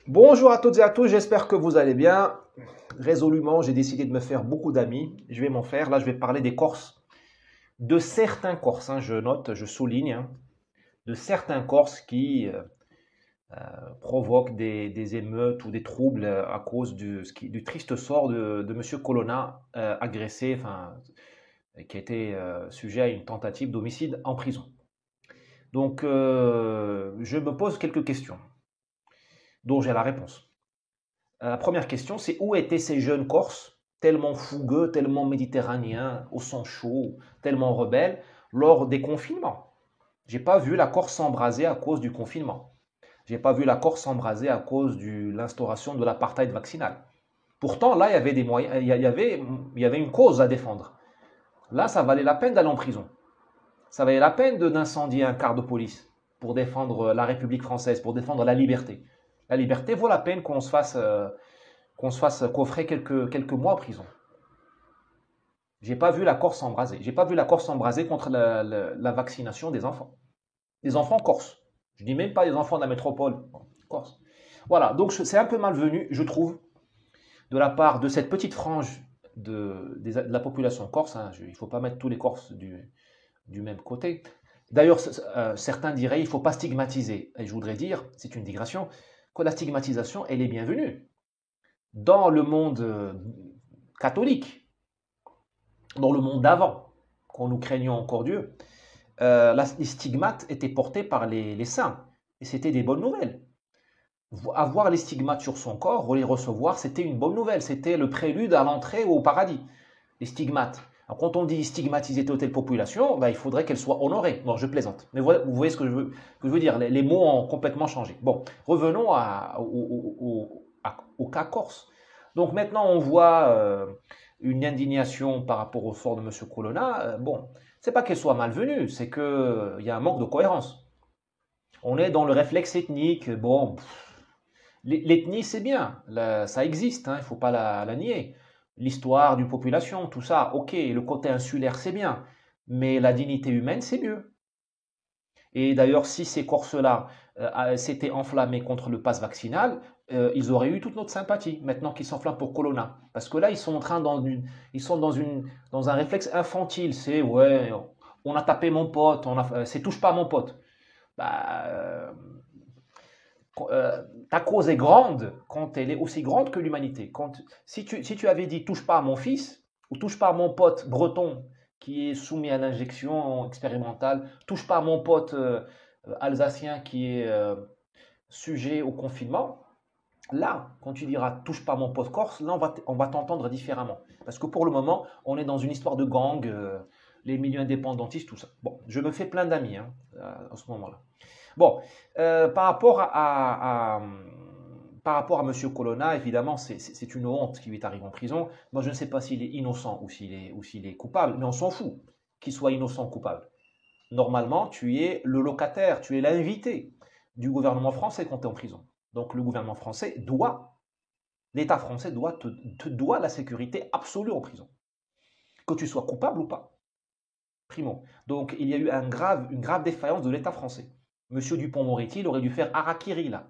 Bonjour à toutes et à tous, j'espère que vous allez bien. Résolument, j'ai décidé de me faire beaucoup d'amis. Je vais m'en faire. Là, je vais parler des Corses. De certains Corses, hein, je note, je souligne, hein, de certains Corses qui provoquent des émeutes ou des troubles à cause du triste sort de Monsieur Colonna, agressé, enfin, qui a été sujet à une tentative d'homicide en prison. Donc, je me pose quelques questions dont j'ai la réponse. La première question, c'est où étaient ces jeunes Corses, tellement fougueux, tellement méditerranéens, au sang chaud, tellement rebelles, lors des confinements? J'ai pas vu la Corse s'embraser à cause du confinement. J'ai pas vu la Corse s'embraser à cause de l'instauration de l'apartheid vaccinal. Pourtant, là, il y avait des moyens, il y avait une cause à défendre. Là, ça valait la peine d'aller en prison. Ça valait la peine d'incendier un quart de police pour défendre la République française, pour défendre la liberté. La liberté vaut la peine qu'on se fasse coffrer quelques mois en prison. J'ai pas vu la Corse s'embraser. J'ai pas vu la Corse s'embraser contre la vaccination des enfants. Des enfants corses. Je dis même pas des enfants de la métropole. Corse. Voilà, donc c'est un peu malvenu, je trouve, de la part de cette petite frange de la population corse. Hein. Il ne faut pas mettre tous les Corses du même côté. D'ailleurs, certains diraient il ne faut pas stigmatiser. Et je voudrais dire, c'est une digression, que la stigmatisation, elle est bienvenue. Dans le monde catholique, dans le monde d'avant, quand nous craignions encore Dieu, les stigmates étaient portés par les saints. Et c'était des bonnes nouvelles. Avoir les stigmates sur son corps, ou les recevoir, c'était une bonne nouvelle. C'était le prélude à l'entrée au paradis. Les stigmates. Alors, quand on dit stigmatiser telle ou telle population, ben, il faudrait qu'elle soit honorée. Non, je plaisante. Mais vous voyez ce que je veux dire. Les mots ont complètement changé. Bon, revenons au cas corse. Donc maintenant, on voit une indignation par rapport au sort de M. Colonna. Bon, c'est pas qu'elle soit malvenue, c'est qu'il y a un manque de cohérence. On est dans le réflexe ethnique. Bon, l'ethnie, c'est bien, ça existe, hein, il ne faut pas la nier. L'histoire d'une population, tout ça, ok, le côté insulaire, c'est bien, mais la dignité humaine, c'est mieux. Et d'ailleurs, si ces Corses-là s'étaient enflammés contre le pass vaccinal, ils auraient eu toute notre sympathie, maintenant qu'ils s'enflamment pour Colonna. Parce que là, ils sont en train ils sont dans un réflexe infantile, c'est ouais, on a tapé mon pote, c'est touche pas à mon pote. Bah, ta cause est grande quand elle est aussi grande que l'humanité. Si tu avais dit touche pas à mon fils, ou touche pas à mon pote breton qui est soumis à l'injection expérimentale, touche pas à mon pote alsacien qui est sujet au confinement, là, quand tu diras touche pas à mon pote corse, là on va t'entendre différemment. Parce que pour le moment, on est dans une histoire de gang, les milieux indépendantistes, tout ça. Bon, je me fais plein d'amis hein, à ce moment-là. Bon, par rapport à M. Colonna, évidemment, c'est une honte qui lui est arrivé en prison. Moi, je ne sais pas s'il est innocent ou s'il est coupable, mais on s'en fout qu'il soit innocent ou coupable. Normalement, tu es le locataire, tu es l'invité du gouvernement français quand tu es en prison. Donc, le gouvernement français l'État français te doit la sécurité absolue en prison. Que tu sois coupable ou pas. Primo. Donc, il y a eu une grave défaillance de l'État français. Monsieur Dupond-Moretti, il aurait dû faire harakiri là.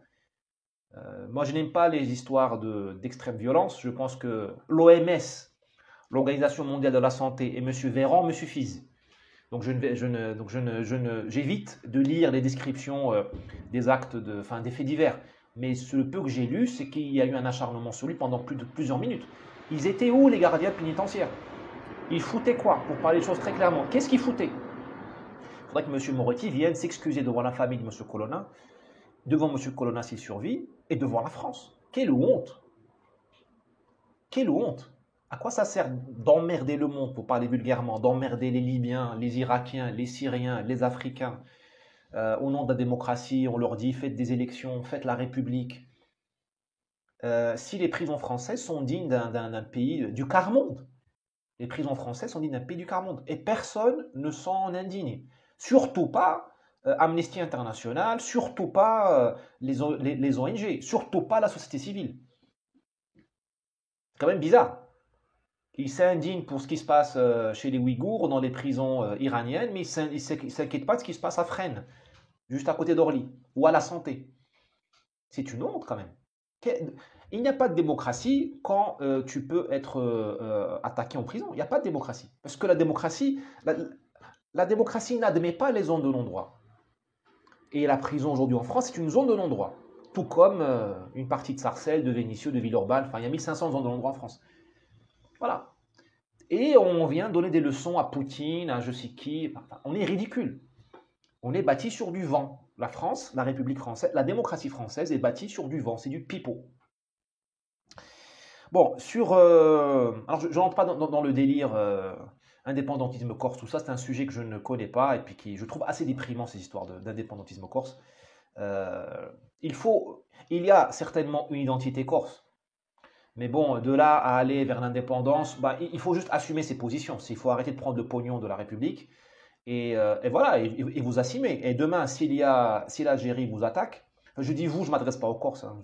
Moi, je n'aime pas les histoires d'extrême violence. Je pense que l'OMS, l'Organisation mondiale de la santé, et M. Véran me suffisent. Donc, j'évite de lire les descriptions des actes, des faits divers. Mais ce peu que j'ai lu, c'est qu'il y a eu un acharnement sur lui pendant plusieurs minutes. Ils étaient où, les gardiens pénitentiaires? Ils foutaient quoi? Pour parler des choses très clairement. Qu'est-ce qu'ils foutaient? Il faudrait que M. Moretti vienne s'excuser devant la famille de M. Colonna, devant M. Colonna s'il survit, et devant la France. Quelle honte! Quelle honte! À quoi ça sert d'emmerder le monde, pour parler vulgairement, d'emmerder les Libyens, les Irakiens, les Syriens, les Africains? Au nom de la démocratie, on leur dit faites des élections, faites la République. Si les prisons françaises sont dignes d'un pays du quart-monde, les prisons françaises sont dignes d'un pays du quart-monde, et personne ne s'en indigne. Surtout pas Amnesty International, surtout pas les ONG, surtout pas la société civile. C'est quand même bizarre. Ils s'indignent pour ce qui se passe chez les Ouïghours, dans les prisons iraniennes, mais ils ne s'inquiètent pas de ce qui se passe à Fresnes, juste à côté d'Orly, ou à la Santé. C'est une honte quand même. Il n'y a pas de démocratie quand tu peux être attaqué en prison. Il n'y a pas de démocratie. Parce que la démocratie n'admet pas les zones de non-droit. Et la prison aujourd'hui en France, c'est une zone de non-droit. Tout comme une partie de Sarcelles, de Vénissieux, de Villeurbanne. Enfin, il y a 1500 zones de non-droit en France. Voilà. Et on vient donner des leçons à Poutine, à je sais qui. Enfin, on est ridicule. On est bâti sur du vent. La France, la République française, la démocratie française est bâtie sur du vent. C'est du pipeau. Bon, alors je n'entre pas dans le délire indépendantisme corse, tout ça, c'est un sujet que je ne connais pas et puis qui je trouve assez déprimant ces histoires d'indépendantisme corse. Euh, il y a certainement une identité corse, mais bon, de là à aller vers l'indépendance, bah, il faut juste assumer ses positions. Il faut arrêter de prendre le pognon de la République et voilà, et vous assumer. Et demain, si l'Algérie vous attaque, je dis vous, je ne m'adresse pas aux Corses, hein,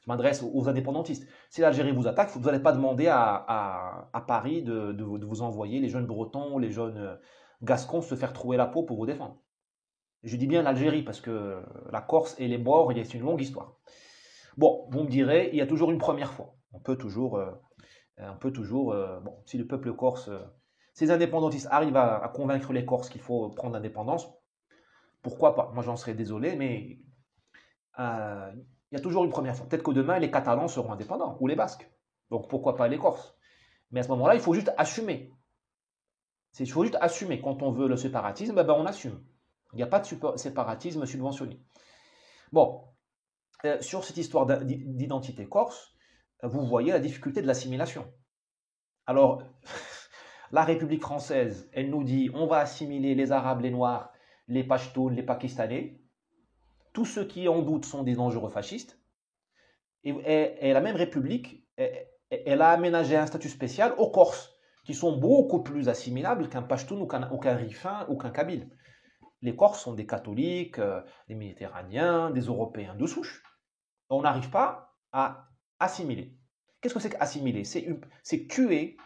je m'adresse aux indépendantistes. Si l'Algérie vous attaque, vous n'allez pas demander à Paris de vous envoyer les jeunes Bretons, les jeunes Gascons se faire trouer la peau pour vous défendre. Je dis bien l'Algérie parce que la Corse et les Maures, c'est une longue histoire. Bon, vous me direz, il y a toujours une première fois. Bon, si le peuple corse, ces indépendantistes arrivent à convaincre les Corses qu'il faut prendre l'indépendance, pourquoi pas? Moi, j'en serais désolé, mais euh, il y a toujours une première fois. Peut-être que demain, les Catalans seront indépendants, ou les Basques. Donc, pourquoi pas les Corses? Mais à ce moment-là, il faut juste assumer. Il faut juste assumer. Quand on veut le séparatisme, ben, on assume. Il n'y a pas de séparatisme subventionné. Bon, sur cette histoire d'identité corse, vous voyez la difficulté de l'assimilation. Alors, la République française, elle nous dit on va assimiler les Arabes, les Noirs, les Pashtuns, les Pakistanais. Tous ceux qui en doutent sont des dangereux fascistes. Et la même République, elle a aménagé un statut spécial aux Corses, qui sont beaucoup plus assimilables qu'un Pashtun ou qu'un Rifin ou qu'un Kabyle. Les Corses sont des catholiques, des Méditerranéens, des Européens de souche. On n'arrive pas à assimiler. Qu'est-ce que c'est qu'assimiler? C'est tuer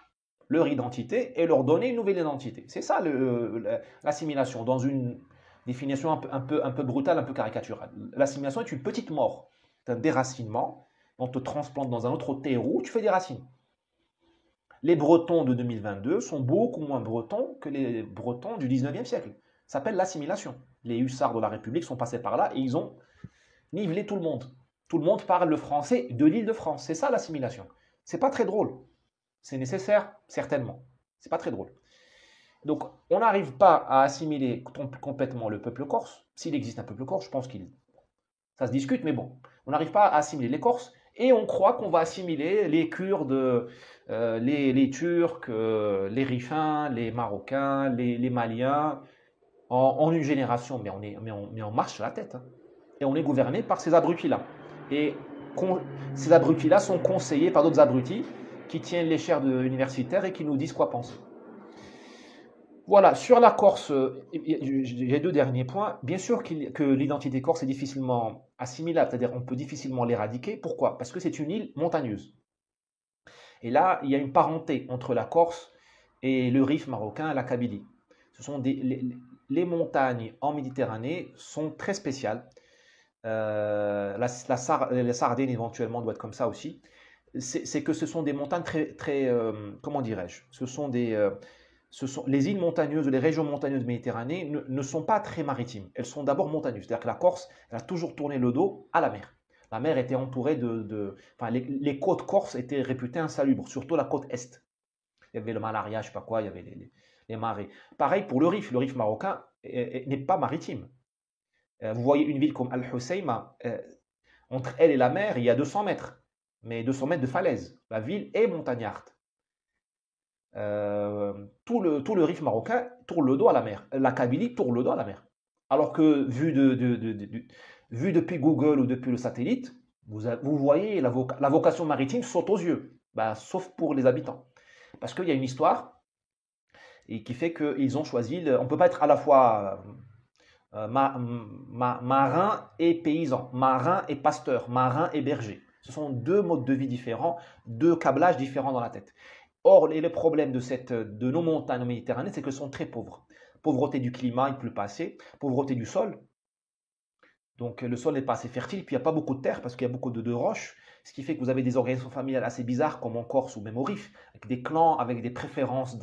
leur identité et leur donner une nouvelle identité. C'est ça l'assimilation, dans une définition un peu brutale, un peu caricaturale. L'assimilation est une petite mort, c'est un déracinement. On te transplante dans un autre terreau, tu fais des racines. Les Bretons de 2022 sont beaucoup moins bretons que les Bretons du 19e siècle. Ça s'appelle l'assimilation. Les hussards de la République sont passés par là et ils ont nivelé tout le monde. Tout le monde parle le français de l'Île-de-France. C'est ça l'assimilation. C'est pas très drôle. C'est nécessaire, certainement. C'est pas très drôle. Donc, on n'arrive pas à assimiler complètement le peuple corse. S'il existe un peuple corse, je pense ça se discute, mais bon. On n'arrive pas à assimiler les Corses et on croit qu'on va assimiler les Kurdes, les Turcs, les Rifins, les Marocains, les Maliens en une génération. Mais on marche sur la tête. Hein. Et on est gouverné par ces abrutis-là. Et ces abrutis-là sont conseillés par d'autres abrutis qui tiennent les chaires universitaires et qui nous disent quoi penser. Voilà, sur la Corse, j'ai deux derniers points. Bien sûr que l'identité corse est difficilement assimilable, c'est-à-dire on peut difficilement l'éradiquer. Pourquoi? Parce que c'est une île montagneuse. Et là, il y a une parenté entre la Corse et le Rif marocain, la Kabylie. Ce sont les montagnes en Méditerranée sont très spéciales. La Sardaigne éventuellement doit être comme ça aussi. C'est que ce sont des montagnes très comment dirais-je? Les îles montagneuses, les régions montagneuses de Méditerranée ne sont pas très maritimes. Elles sont d'abord montagneuses. C'est-à-dire que la Corse, elle a toujours tourné le dos à la mer. La mer était entourée enfin, les côtes corses étaient réputées insalubres, surtout la côte est. Il y avait le malaria, je ne sais pas quoi, il y avait les marées. Pareil pour le Rif marocain n'est pas maritime. Vous voyez une ville comme Al-Hoceima, entre elle et la mer, il y a 200 mètres, mais 200 mètres de falaise. La ville est montagnarde. Tout le Rif marocain tourne le dos à la mer. La Kabylie tourne le dos à la mer. Alors que vu depuis Google ou depuis le satellite, vous voyez la vocation maritime saute aux yeux, sauf pour les habitants. Parce qu'il y a une histoire et qui fait qu'ils ont choisi, on ne peut pas être à la fois marin et paysan, marin et pasteur, marin et berger. Ce sont deux modes de vie différents, deux câblages différents dans la tête. Or, le problème de nos montagnes en Méditerranée, c'est qu'elles sont très pauvres. Pauvreté du climat, il ne pleut pas assez. Pauvreté du sol. Donc le sol n'est pas assez fertile, puis il n'y a pas beaucoup de terre parce qu'il y a beaucoup de roches, ce qui fait que vous avez des organisations familiales assez bizarres comme en Corse ou même au Rif, avec des clans, avec des préférences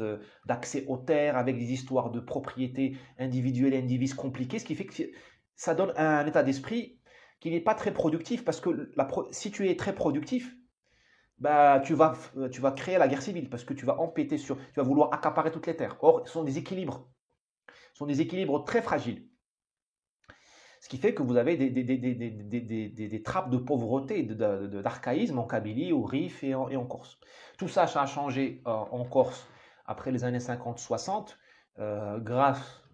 d'accès aux terres, avec des histoires de propriété individuelle et indivises compliquées, ce qui fait que ça donne un état d'esprit qui n'est pas très productif parce que si tu es très productif, bah, tu vas créer la guerre civile parce que tu vas empiéter tu vas vouloir accaparer toutes les terres. Or, ce sont des équilibres très fragiles. Ce qui fait que vous avez des trappes de pauvreté, d'archaïsme en Kabylie, au Rif et en Corse. Tout ça, ça a changé en Corse après les années 50-60,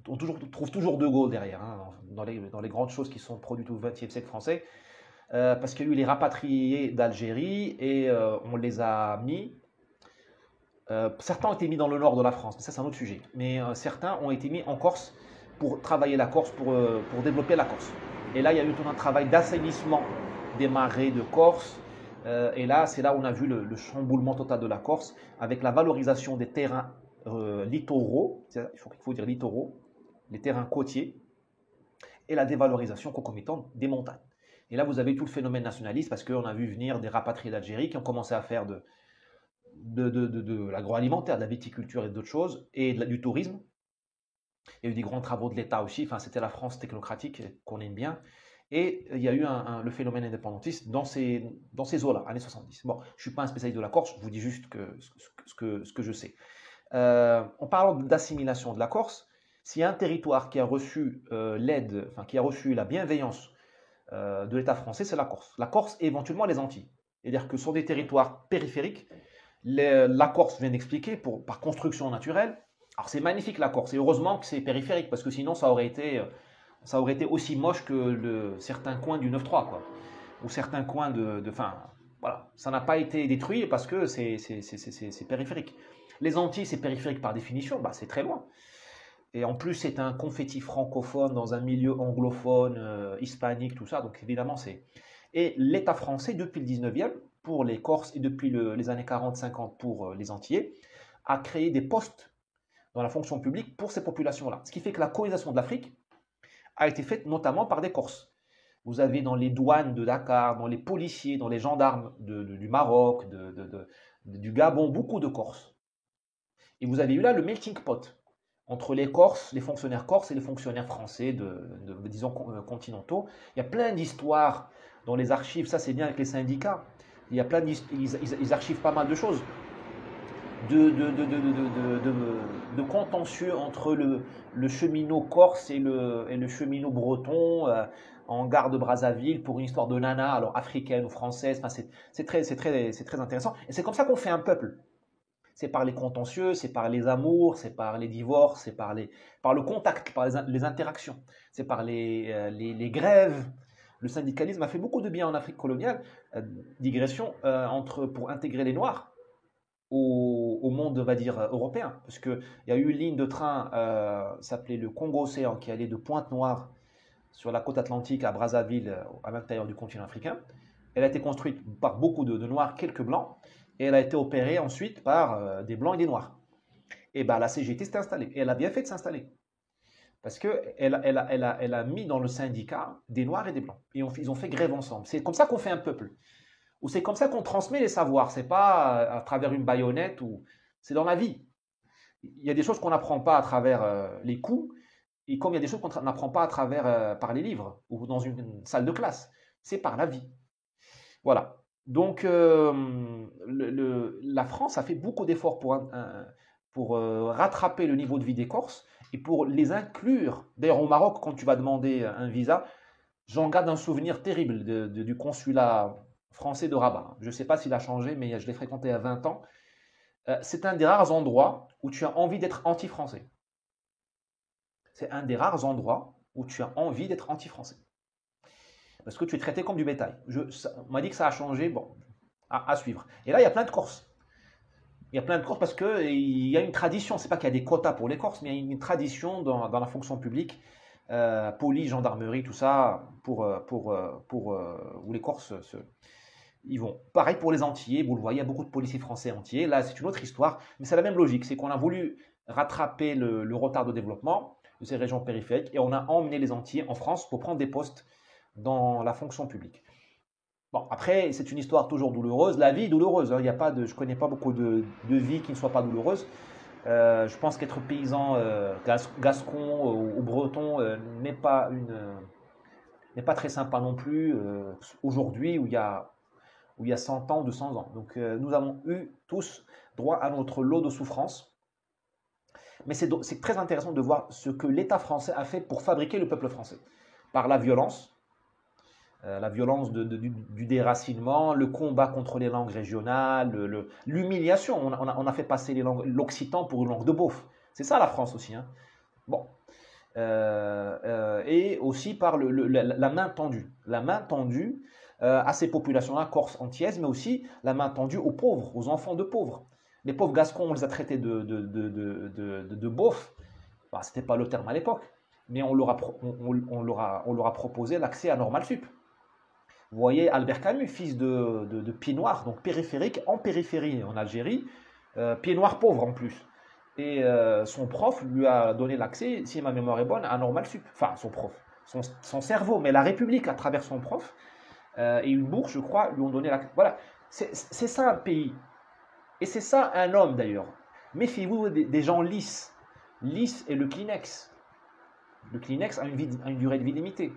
on trouve toujours De Gaulle derrière, hein, dans les grandes choses qui sont produites au XXe siècle français, parce qu'il y a eu les rapatriés d'Algérie et on les a mis. Certains ont été mis dans le nord de la France, mais ça c'est un autre sujet. Mais certains ont été mis en Corse pour travailler la Corse, pour développer la Corse. Et là, il y a eu tout un travail d'assainissement des marais de Corse. Et là, c'est là où on a vu le chamboulement total de la Corse, avec la valorisation des terrains littoraux, il faut dire littoraux, les terrains côtiers, et la dévalorisation concomitante des montagnes. Et là, vous avez tout le phénomène nationaliste, parce qu'on a vu venir des rapatriés d'Algérie qui ont commencé à faire de l'agroalimentaire, de la viticulture et d'autres choses, et du tourisme. Il y a eu des grands travaux de l'État aussi, enfin, c'était la France technocratique qu'on aime bien. Et il y a eu le phénomène indépendantiste dans ces eaux-là, années 70. Bon, je ne suis pas un spécialiste de la Corse, je vous dis juste ce que je sais. En parlant d'assimilation de la Corse, s'il y a un territoire qui a reçu l'aide, enfin qui a reçu la bienveillance de l'État français, c'est la Corse. La Corse et éventuellement les Antilles. C'est-à-dire que ce sont des territoires périphériques. La Corse, je viens d'expliquer, par construction naturelle. Alors c'est magnifique la Corse, et heureusement que c'est périphérique, parce que sinon ça aurait été aussi moche que certains coins du 9-3, quoi. Ou certains coins enfin, voilà, ça n'a pas été détruit parce que c'est périphérique. Les Antilles, c'est périphérique par définition, bah, c'est très loin. Et en plus, c'est un confetti francophone dans un milieu anglophone, hispanique, tout ça, donc évidemment, c'est... Et l'État français, depuis le 19e, pour les Corses, et depuis les années 40-50 pour les Antillais, a créé des postes dans la fonction publique pour ces populations-là. Ce qui fait que la colonisation de l'Afrique a été faite notamment par des Corses. Vous avez dans les douanes de Dakar, dans les policiers, dans les gendarmes du Maroc, du Gabon, beaucoup de Corses. Et vous avez eu là le melting pot entre les Corses, les fonctionnaires corses et les fonctionnaires français, disons, continentaux. Il y a plein d'histoires dans les archives, ça c'est bien avec les syndicats. Il y a plein ils archivent pas mal de choses. De contentieux entre le cheminot corse et le cheminot breton en gare de Brazzaville pour une histoire de nana, alors africaine ou française. Enfin, c'est très intéressant. Et c'est comme ça qu'on fait un peuple. C'est par les contentieux, c'est par les amours, c'est par les divorces, c'est par le contact, par les interactions, c'est par les grèves. Le syndicalisme a fait beaucoup de bien en Afrique coloniale. Digression, pour intégrer les Noirs au monde, on va dire, européen. Parce qu'il y a eu une ligne de train, s'appelait le Congo-Océan, qui allait de Pointe-Noire sur la côte atlantique à Brazzaville, à l'intérieur du continent africain. Elle a été construite par beaucoup de Noirs, quelques Blancs, et elle a été opérée ensuite par des Blancs et des Noirs. Et ben, la CGT s'est installée, et elle a bien fait de s'installer. Parce qu'elle a mis dans le syndicat des Noirs et des Blancs. Et ils ont fait grève ensemble. C'est comme ça qu'on fait un peuple. Ou c'est comme ça qu'on transmet les savoirs. C'est pas à travers une baïonnette, c'est dans la vie. Il y a des choses qu'on n'apprend pas à travers les coups, et comme il y a des choses qu'on n'apprend pas à travers par les livres ou dans une salle de classe. C'est par la vie. Voilà. Donc, la France a fait beaucoup d'efforts pour rattraper le niveau de vie des Corses et pour les inclure. D'ailleurs, au Maroc, quand tu vas demander un visa, j'en garde un souvenir terrible du consulat français de Rabat. Je ne sais pas s'il a changé, mais je l'ai fréquenté à 20 ans. C'est un des rares endroits où tu as envie d'être anti-français. C'est un des rares endroits où tu as envie d'être anti-français. Parce que tu es traité comme du bétail. On m'a dit que ça a changé, bon, à suivre. Et là, il y a plein de Corses. Il y a plein de Corses parce qu'il y a une tradition. Ce n'est pas qu'il y a des quotas pour les Corses, mais il y a une tradition dans la fonction publique, police, gendarmerie, tout ça, où les Corses ils vont. Pareil pour les Antillais, vous le voyez, il y a beaucoup de policiers français antillais. Là, c'est une autre histoire, mais c'est la même logique. C'est qu'on a voulu rattraper le retard de développement de ces régions périphériques et on a emmené les Antillais en France pour prendre des postes dans la fonction publique. Bon, après, c'est une histoire toujours douloureuse. La vie est douloureuse, hein. Il y a pas de, je ne connais pas beaucoup de vie qui ne soit pas douloureuse. Je pense qu'être paysan gascon ou breton n'est pas très sympa non plus aujourd'hui où il y a 100 ans, 200 ans. Donc nous avons eu tous droit à notre lot de souffrances. Mais c'est très intéressant de voir ce que l'État français a fait pour fabriquer le peuple français. Par la violence du déracinement, le combat contre les langues régionales, l'humiliation. On a fait passer l'occitan pour une langue de beauf. C'est ça la France aussi, hein. Bon. Et aussi par la main tendue. La main tendue à ces populations-là, corses antillaises, mais aussi la main tendue aux pauvres, aux enfants de pauvres. Les pauvres gascons, on les a traités de beaufs. Bah, ce n'était pas le terme à l'époque, mais on leur a proposé l'accès à Normal Sup. Vous voyez Albert Camus, fils de pied noir, donc périphérique, en périphérie en Algérie, pied noir pauvre en plus. Et son prof lui a donné l'accès, si ma mémoire est bonne, à Normal Sup. Enfin, son prof, son cerveau, mais la République, à travers son prof, et une bourse, je crois, lui ont donné l'accès. Voilà, c'est ça un pays. Et c'est ça un homme d'ailleurs. Méfiez-vous des gens lisses. Lisse est le Kleenex. Le Kleenex a une durée de vie limitée.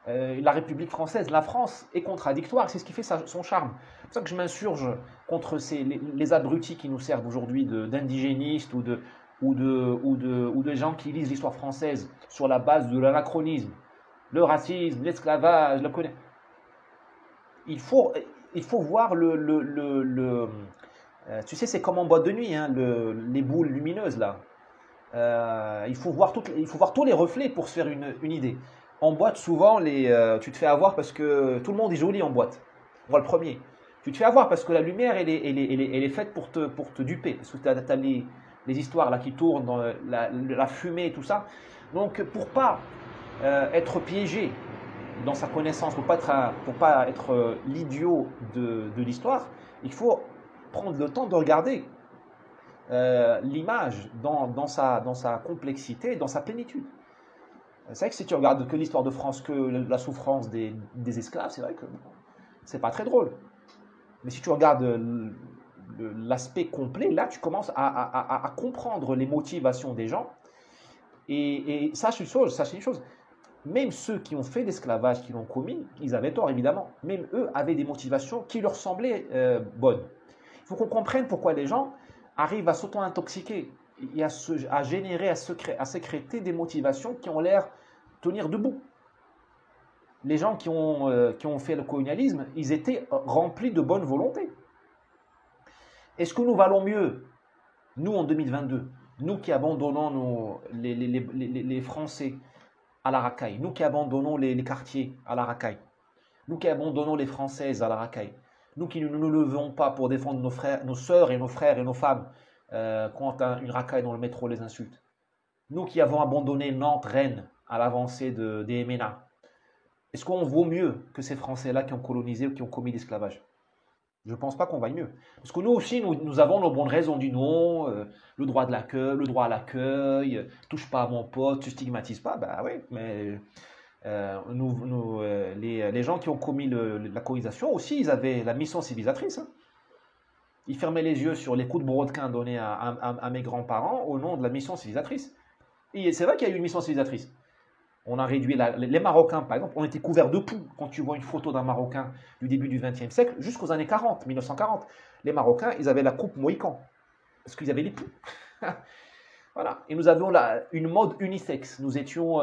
La République française, la France est contradictoire, c'est ce qui fait son charme. C'est pour ça que je m'insurge contre les abrutis qui nous servent aujourd'hui d'indigénistes ou de gens qui lisent l'histoire française sur la base de l'anachronisme, le racisme, l'esclavage, il faut voir tu sais, c'est comme en boîte de nuit, hein, les boules lumineuses là. Il faut voir tous les reflets pour se faire une idée. En boîte, souvent, tu te fais avoir parce que tout le monde est joli en boîte. On voit le premier. Tu te fais avoir parce que la lumière, elle est faite pour te duper. Parce que tu as les histoires là qui tournent, dans la fumée et tout ça. Donc, pour pas être piégé dans sa connaissance, pour pas être l'idiot de l'histoire, il faut prendre le temps de regarder l'image dans sa complexité, dans sa plénitude. C'est vrai que si tu regardes que l'histoire de France, que la souffrance des esclaves, c'est vrai que c'est pas très drôle. Mais si tu regardes l'aspect complet, là tu commences à comprendre les motivations des gens. Et sache une chose, même ceux qui ont fait l'esclavage, qui l'ont commis, ils avaient tort évidemment. Même eux avaient des motivations qui leur semblaient bonnes. Il faut qu'on comprenne pourquoi les gens arrivent à s'auto-intoxiquer et à générer, à sécréter des motivations qui ont l'air tenir debout. Les gens qui ont fait le colonialisme, ils étaient remplis de bonne volonté. Est-ce que nous valons mieux, nous en 2022, nous qui abandonnons les Français à la racaille, nous qui abandonnons les quartiers à la racaille, nous qui abandonnons les Françaises à la racaille, nous qui ne nous levons pas pour défendre nos frères, nos sœurs et nos frères et nos femmes quand une racaille dans le métro les insulte. Nous qui avons abandonné Nantes, Rennes à l'avancée des MNA. Est-ce qu'on vaut mieux que ces Français-là qui ont colonisé ou qui ont commis l'esclavage? Je ne pense pas qu'on vaille mieux. Parce que nous aussi, nous avons nos bonnes raisons du non, le droit à l'accueil, touche pas à mon pote, tu stigmatises pas. Bah oui, mais les gens qui ont commis la colonisation aussi, ils avaient la mission civilisatrice, hein. Ils fermaient les yeux sur les coups de brodequin donnés à mes grands-parents au nom de la mission civilisatrice. Et c'est vrai qu'il y a eu une mission civilisatrice. On a réduit les Marocains, par exemple, on était couverts de poux. Quand tu vois une photo d'un Marocain du début du XXe siècle, jusqu'aux années 40, 1940, les Marocains, ils avaient la coupe mohican. Parce qu'ils avaient les poux. Voilà. Et nous avions une mode unisexe. Nous étions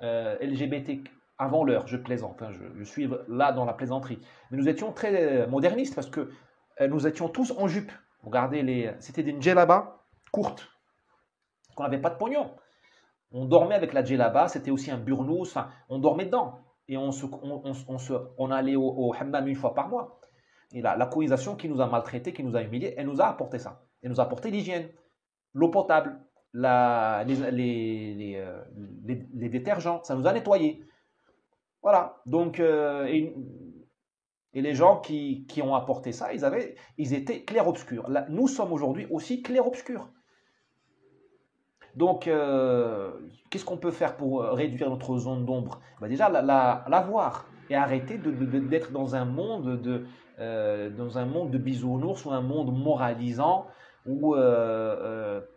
LGBT avant l'heure, je plaisante. Hein, je suis là dans la plaisanterie. Mais nous étions très modernistes parce que nous étions tous en jupe. Regardez, c'était des djellabas courtes. On n'avait pas de pognon. On dormait avec la djellaba, c'était aussi un burnous, enfin, on dormait dedans. Et on allait au hammam une fois par mois. Et la colonisation qui nous a maltraités, qui nous a humiliés, elle nous a apporté ça. Elle nous a apporté l'hygiène, l'eau potable, les détergents, ça nous a nettoyés. Voilà. Donc, et les gens qui ont apporté ça, ils étaient clair-obscur. Nous sommes aujourd'hui aussi clair-obscur. Donc, qu'est-ce qu'on peut faire pour réduire notre zone d'ombre? Bah, déjà, la voir et arrêter d'être dans un monde de bisounours ou un monde moralisant où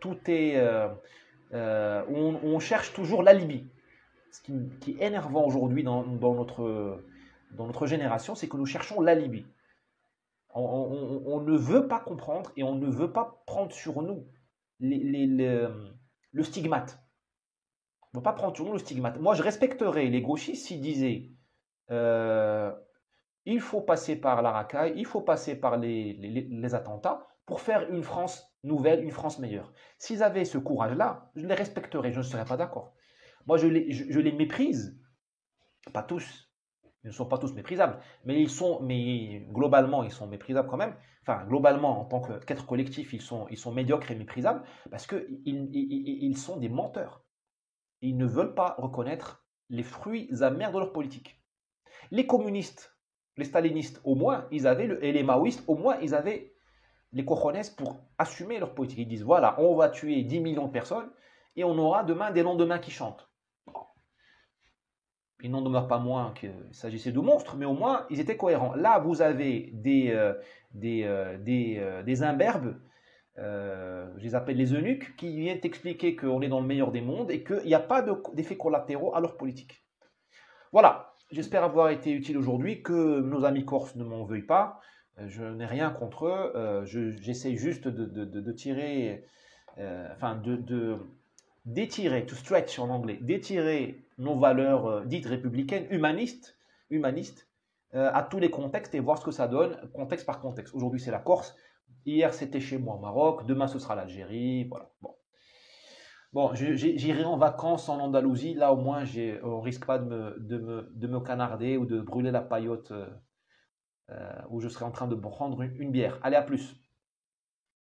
tout est, où on cherche toujours l'alibi. Ce qui est énervant aujourd'hui dans notre génération, c'est que nous cherchons l'alibi. On ne veut pas comprendre et on ne veut pas prendre sur nous le stigmate. On ne veut pas prendre sur nous le stigmate. Moi, je respecterais les gauchistes s'ils disaient euh, il faut passer par la racaille, il faut passer par les attentats pour faire une France nouvelle, une France meilleure. S'ils avaient ce courage-là, je les respecterais, je ne serais pas d'accord. Moi, je les méprise, pas tous, ils ne sont pas tous méprisables, mais globalement, ils sont méprisables quand même. Enfin, globalement, en tant qu'être collectif, ils sont médiocres et méprisables parce qu'ils sont des menteurs. Ils ne veulent pas reconnaître les fruits amers de leur politique. Les communistes, les stalinistes, au moins, et les maoïstes, au moins, ils avaient les cojones pour assumer leur politique. Ils disent, voilà, on va tuer 10 millions de personnes et on aura demain des lendemains qui chantent. Il n'en demeure pas moins qu'il s'agissait de monstres, mais au moins, ils étaient cohérents. Là, vous avez des imberbes, je les appelle les eunuques, qui viennent expliquer qu'on est dans le meilleur des mondes et qu'il n'y a pas d'effets collatéraux à leur politique. Voilà, j'espère avoir été utile aujourd'hui, que nos amis corses ne m'en veuillent pas. Je n'ai rien contre eux, j'essaie juste de tirer, d'étirer, to stretch en anglais, d'étirer nos valeurs dites républicaines, humanistes à tous les contextes et voir ce que ça donne, contexte par contexte. Aujourd'hui, c'est la Corse, hier, c'était chez moi au Maroc, demain, ce sera l'Algérie, voilà. Bon, j'irai en vacances en Andalousie, là au moins, on risque pas de me canarder ou de brûler la paillote où je serai en train de prendre une bière. Allez, à plus.